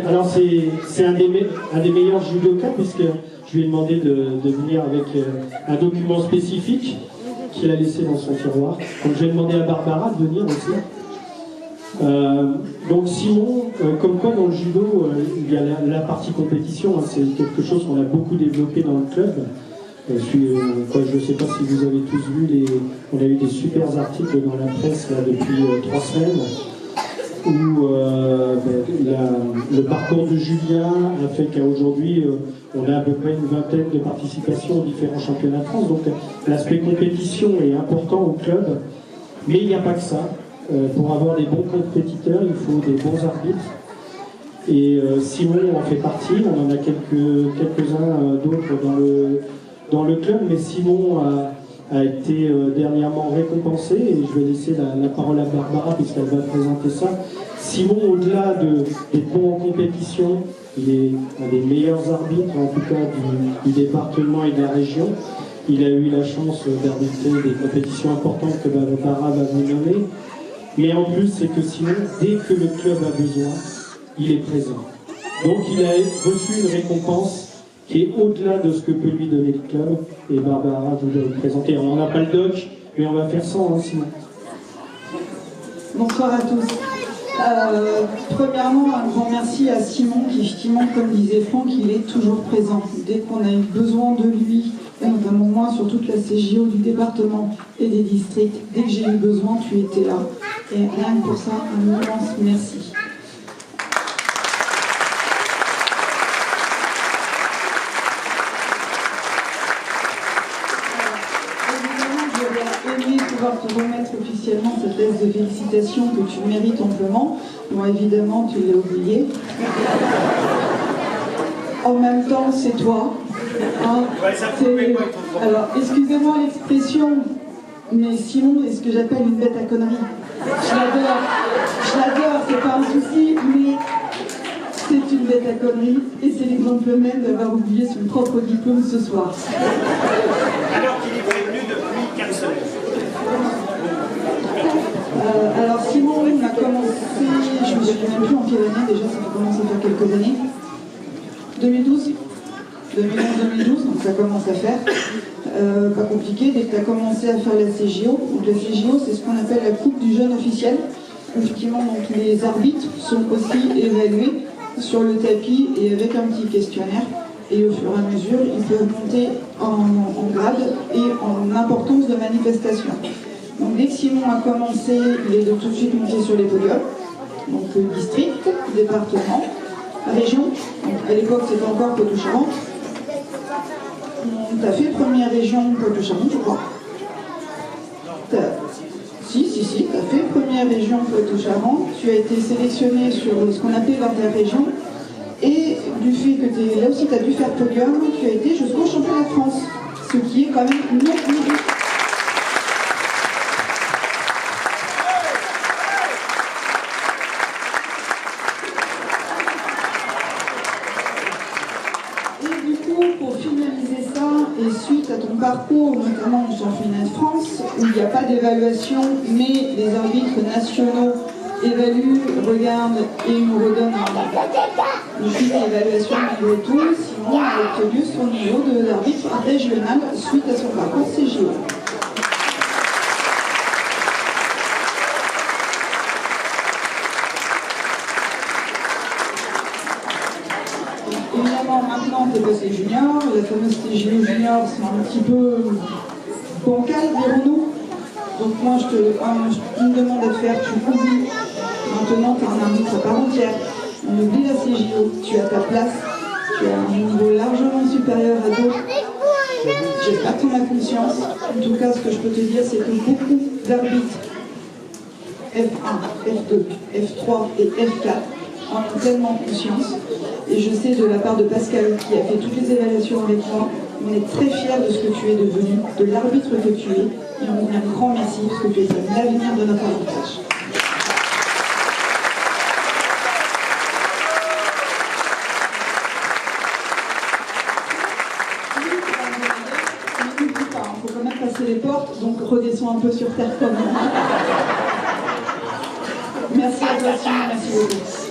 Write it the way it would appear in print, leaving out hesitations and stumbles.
Alors c'est un des meilleurs judokas, puisque je lui ai demandé de venir avec un document spécifique qu'il a laissé dans son tiroir. Donc je vais demander à Barbara de venir aussi. Donc Simon, comme quoi dans le judo, il y a la partie compétition, hein, c'est quelque chose qu'on a beaucoup développé dans le club. Je ne sais pas si vous avez tous vu, on a eu des super articles dans la presse là, depuis 3 semaines, où le parcours de Julien a fait qu'aujourd'hui on a à peu près une vingtaine de participations aux différents championnats de France. Donc l'aspect compétition est important au club, mais il n'y a pas que ça. Pour avoir des bons compétiteurs, il faut des bons arbitres. Et Simon en fait partie, on en a quelques-uns d'autres dans le club, mais Simon a été dernièrement récompensé, et je vais laisser la parole à Barbara puisqu'elle va présenter ça. Simon, au-delà d'être bon en compétition, il est un des meilleurs arbitres, en tout cas du département et de la région. Il a eu la chance d'arbitrer des compétitions importantes que Barbara va vous nommer. Mais en plus, c'est que Simon, dès que le club a besoin, il est présent. Donc il a reçu une récompense qui est au-delà de ce que peut lui donner le club. Et Barbara, vous allez le présenter. On n'a pas le doc, mais on va faire sans, hein, Simon. Bonsoir à tous. Premièrement, un grand merci à Simon, qui effectivement, comme disait Franck, il est toujours présent. Dès qu'on a eu besoin de lui, et notamment moi, sur toute la CJO du département et des districts, dès que j'ai eu besoin, tu étais là. Et rien que pour ça, un immense merci. Te remettre officiellement cette lettre de félicitations que tu mérites amplement. Bon, évidemment, tu l'as oublié. En même temps, c'est toi. Hein, alors, excusez-moi l'expression, mais Simon est ce que j'appelle une bête à conneries. Je l'adore, c'est pas un souci, mais c'est une bête à conneries, et c'est l'exemple même d'avoir oublié son propre diplôme ce soir. Alors qu'il est prévenu depuis 4 semaines. Alors Simon, on a commencé, je me souviens même plus en quelle année déjà, ça a commencé à faire quelques années. 2012 2011-2012, donc ça commence à faire. Pas compliqué, dès que tu as commencé à faire la CJO. Donc la CJO, c'est ce qu'on appelle la Coupe du jeune officiel. Effectivement, donc les arbitres sont aussi évalués sur le tapis et avec un petit questionnaire. Et au fur et à mesure, ils peuvent monter en grade et en importance de manifestation. Donc dès que Simon a commencé, il est de tout de suite monté sur les podiums. Donc district, département, région. Donc à l'époque c'était encore Poitou-Charentes. Tu as fait première région Poitou-Charentes, je crois. Si, tu as fait première région Poitou-Charentes. Tu as été sélectionné sur ce qu'on appelle l'inter-région. Et du fait que là aussi tu as dû faire podium, tu as été jusqu'au championnat de France. Ce qui est quand même une autre idée. Suite à ton parcours, notamment au championnat de France, où il n'y a pas d'évaluation, mais les arbitres nationaux évaluent, regardent et nous redonnent une petite évaluation malgré tout. Simon a obtenu son niveau d'arbitre régional suite à son parcours CJO. Évidemment, maintenant, tu es passé junior. La fameuse TGO junior, c'est un petit peu bancal, dirons-nous. Donc moi, je me demande de faire, tu oublies. Maintenant, tu as un arbitre à part entière. On oublie la CJO. Tu as ta place. Tu as un niveau largement supérieur à d'autres. J'espère que tu en as conscience. En tout cas, ce que je peux te dire, c'est que beaucoup d'arbitres F1, F2, F3 et F4 en ont tellement conscience. Et je sais de la part de Pascal, qui a fait toutes les évaluations avec moi, on est très fiers de ce que tu es devenu, de l'arbitre que tu es, et on dit un grand merci parce que tu es l'avenir de notre arbitrage. Mais n'oublie pas, il faut quand même passer les portes, donc redescends un peu sur terre quand même. Merci à toi, Simon, merci beaucoup.